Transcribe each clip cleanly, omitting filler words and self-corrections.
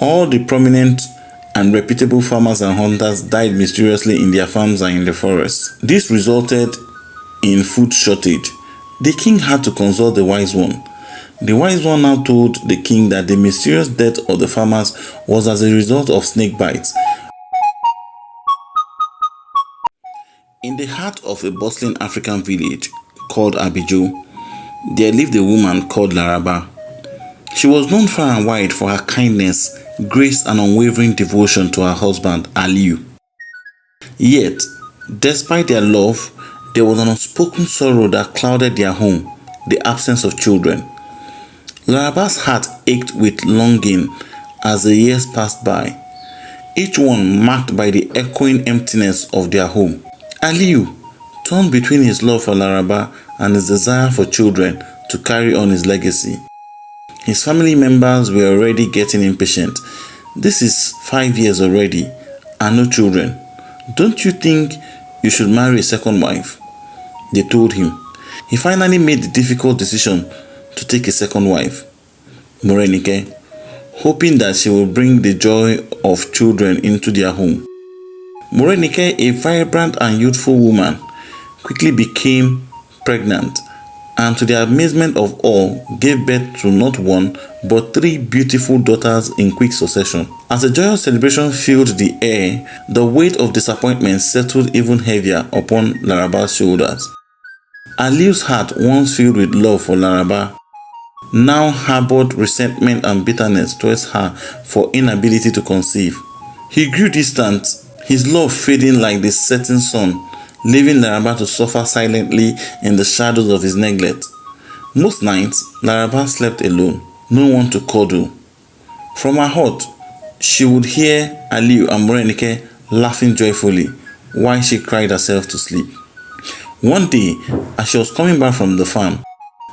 All the prominent and reputable farmers and hunters died mysteriously in their farms and in the forests. This resulted in food shortage. The king had to consult the wise one. The wise one now told the king that the mysterious death of the farmers was as a result of snake bites. In the heart of a bustling African village called Abijo, there lived a woman called Laraba. She was known far and wide for her kindness, grace, and unwavering devotion to her husband, Aliyu. Yet, despite their love, there was an unspoken sorrow that clouded their home, the absence of children. Laraba's heart ached with longing as the years passed by, each one marked by the echoing emptiness of their home. Aliyu, torn between his love for Laraba and his desire for children to carry on his legacy. His family members were already getting impatient. This is 5 years already and no children. Don't you think you should marry a second wife? They told him. He finally made the difficult decision to take a second wife, Morenike, hoping that she will bring the joy of children into their home. Morenike, a vibrant and youthful woman, quickly became pregnant and to the amazement of all, gave birth to not one but 3 beautiful daughters in quick succession. As a joyous celebration filled the air, the weight of disappointment settled even heavier upon Laraba's shoulders. Aliyu's heart, once filled with love for Laraba, now harbored resentment and bitterness towards her for inability to conceive. He grew distant, his love fading like the setting sun, leaving Laraba to suffer silently in the shadows of his neglect. Most nights, Laraba slept alone, no one to cuddle. From her hut, she would hear Aliyu and Morenike laughing joyfully while she cried herself to sleep. One day, as she was coming back from the farm,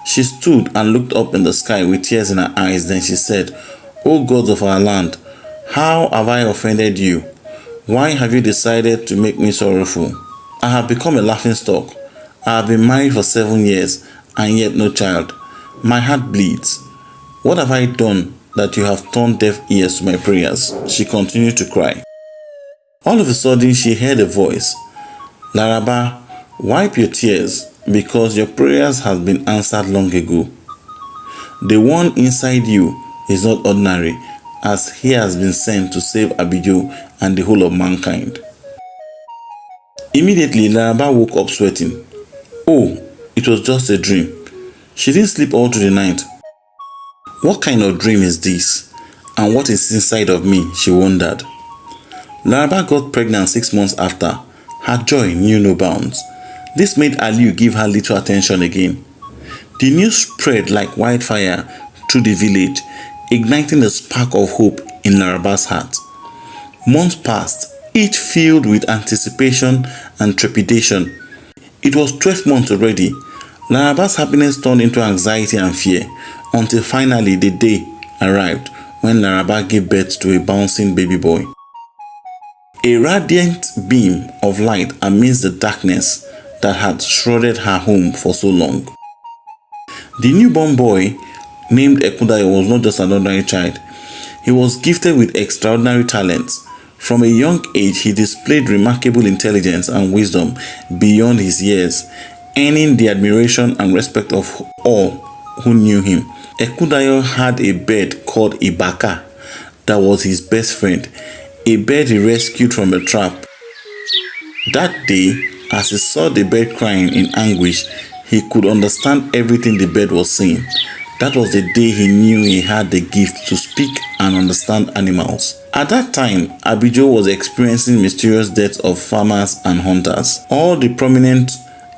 she stood and looked up in the sky with tears in her eyes. Then she said, "O gods of our land, how have I offended you? Why have you decided to make me sorrowful? I have become a laughingstock. I have been married for 7 years and yet no child. My heart bleeds. What have I done that you have turned deaf ears to my prayers?" She continued to cry. All of a sudden, she heard a voice. "Laraba, wipe your tears because your prayers have been answered long ago. The one inside you is not ordinary, as he has been sent to save Abijo and the whole of mankind." Immediately, Laraba woke up sweating. Oh, it was just a dream. She didn't sleep all through the night. What kind of dream is this? And what is inside of me? She wondered. Laraba got pregnant 6 months after. Her joy knew no bounds. This made Aliyu give her little attention again. The news spread like wildfire through the village, igniting a spark of hope in Laraba's heart. Months passed, each filled with anticipation and trepidation. It was 12 months already. Laraba's happiness turned into anxiety and fear, until finally the day arrived when Laraba gave birth to a bouncing baby boy. A radiant beam of light amidst the darkness that had shrouded her home for so long. The newborn boy, named Ekudayo, was not just an ordinary child. He was gifted with extraordinary talents. From a young age, he displayed remarkable intelligence and wisdom beyond his years, earning the admiration and respect of all who knew him. Ekudayo had a bird called Ibaka that was his best friend, a bird he rescued from a trap. That day, as he saw the bird crying in anguish, he could understand everything the bird was saying. That was the day he knew he had the gift to speak and understand animals. At that time, Abijo was experiencing mysterious deaths of farmers and hunters. All the prominent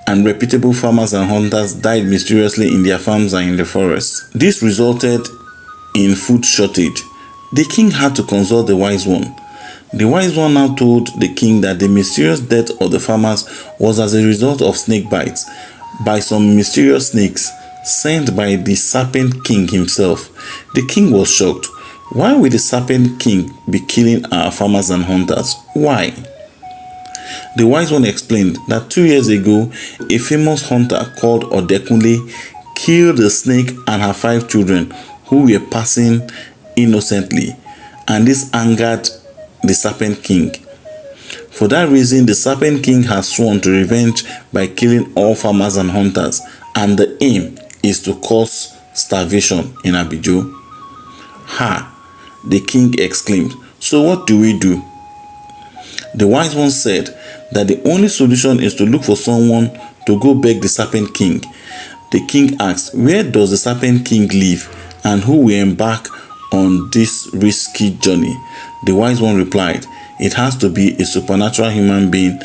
and reputable farmers and hunters died mysteriously in their farms and in the forests. This resulted in food shortage. The king had to consult the wise one. The wise one now told the king that the mysterious death of the farmers was as a result of snake bites by some mysterious snakes sent by the serpent king himself. The king was shocked. Why would the serpent king be killing our farmers and hunters? Why? The wise one explained that 2 years ago, a famous hunter called Odekunle killed the snake and her 5 children who were passing innocently, and this angered the Serpent King. For that reason, the Serpent King has sworn to revenge by killing all farmers and hunters, and the aim is to cause starvation in Abijo. Ha! The king exclaimed. So what do we do? The wise one said that the only solution is to look for someone to go beg the Serpent King. The king asked, where does the Serpent King live, and who will embark on this risky journey? The wise one replied, it has to be a supernatural human being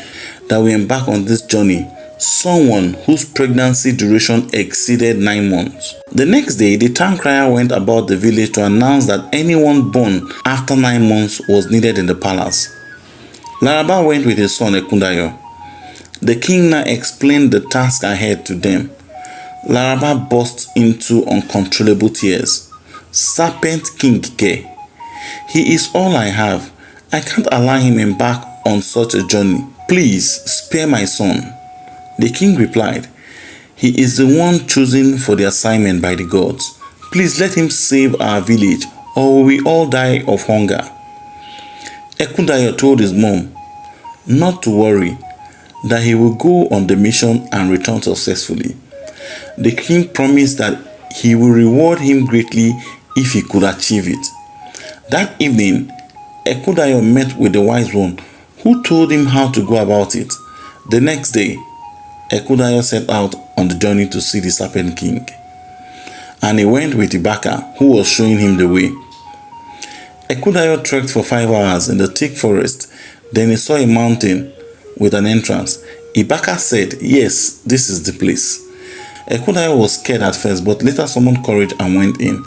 that will embark on this journey, someone whose pregnancy duration exceeded 9 months. The next day, the town crier went about the village to announce that anyone born after 9 months was needed in the palace. Laraba went with his son Ekundayo. The king now explained the task ahead to them. Laraba burst into uncontrollable tears. Serpent King Ke, he is all I have. I can't allow him embark on such a journey. Please spare my son. The king replied, he is the one chosen for the assignment by the gods. Please let him save our village, or we will all die of hunger. Ekundayo told his mom not to worry, that he will go on the mission and return successfully. The king promised that he will reward him greatly if he could achieve it. That evening, Ekundayo met with the wise one, who told him how to go about it. The next day, Ekundayo set out on the journey to see the Serpent King, and he went with Ibaka, who was showing him the way. Ekundayo trekked for 5 hours in the thick forest. Then he saw a mountain with an entrance. Ibaka said, yes, this is the place. Ekundayo was scared at first, but later summoned courage and went in.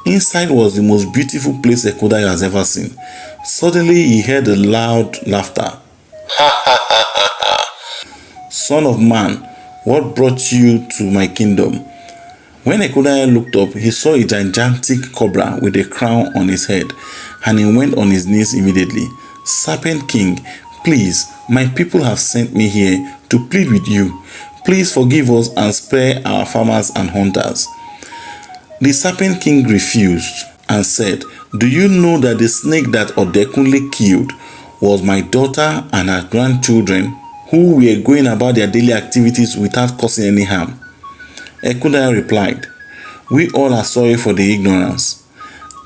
Inside was the most beautiful place Ekundayo has ever seen. Suddenly he heard a loud laughter. Son of man, what brought you to my kingdom? When Ekundayo looked up, he saw a gigantic cobra with a crown on his head, and he went on his knees immediately. Serpent King, please, my people have sent me here to plead with you. Please forgive us and spare our farmers and hunters. The Serpent King refused and said, do you know that the snake that Odekunle killed was my daughter and her grandchildren, who were going about their daily activities without causing any harm? Ekundayo replied, we all are sorry for the ignorance,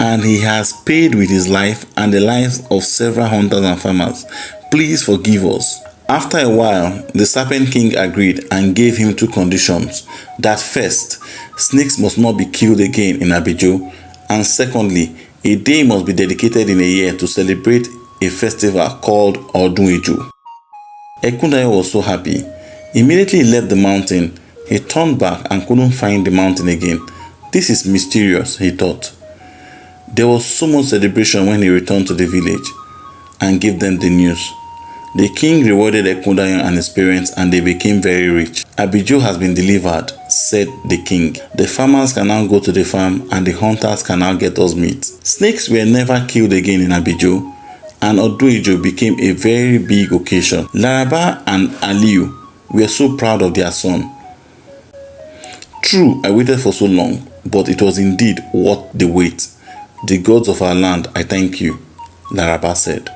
and he has paid with his life and the lives of several hunters and farmers. Please forgive us. After a while, the Serpent King agreed and gave him 2 conditions. That first, snakes must not be killed again in Abijo, and secondly, a day must be dedicated in a year to celebrate a festival called Odun. Ekundayo was so happy. Immediately he left the mountain. He turned back and couldn't find the mountain again. This is mysterious, he thought. There was so much celebration when he returned to the village and gave them the news. The king rewarded Ekundayo and his parents, and they became very rich. Abijo has been delivered, said the king. The farmers can now go to the farm, and the hunters can now get us meat. Snakes were never killed again in Abijo, and Oduijo became a very big occasion. Laraba and Aliu were so proud of their son. True, I waited for so long, but it was indeed worth the wait. The gods of our land, I thank you, Laraba said.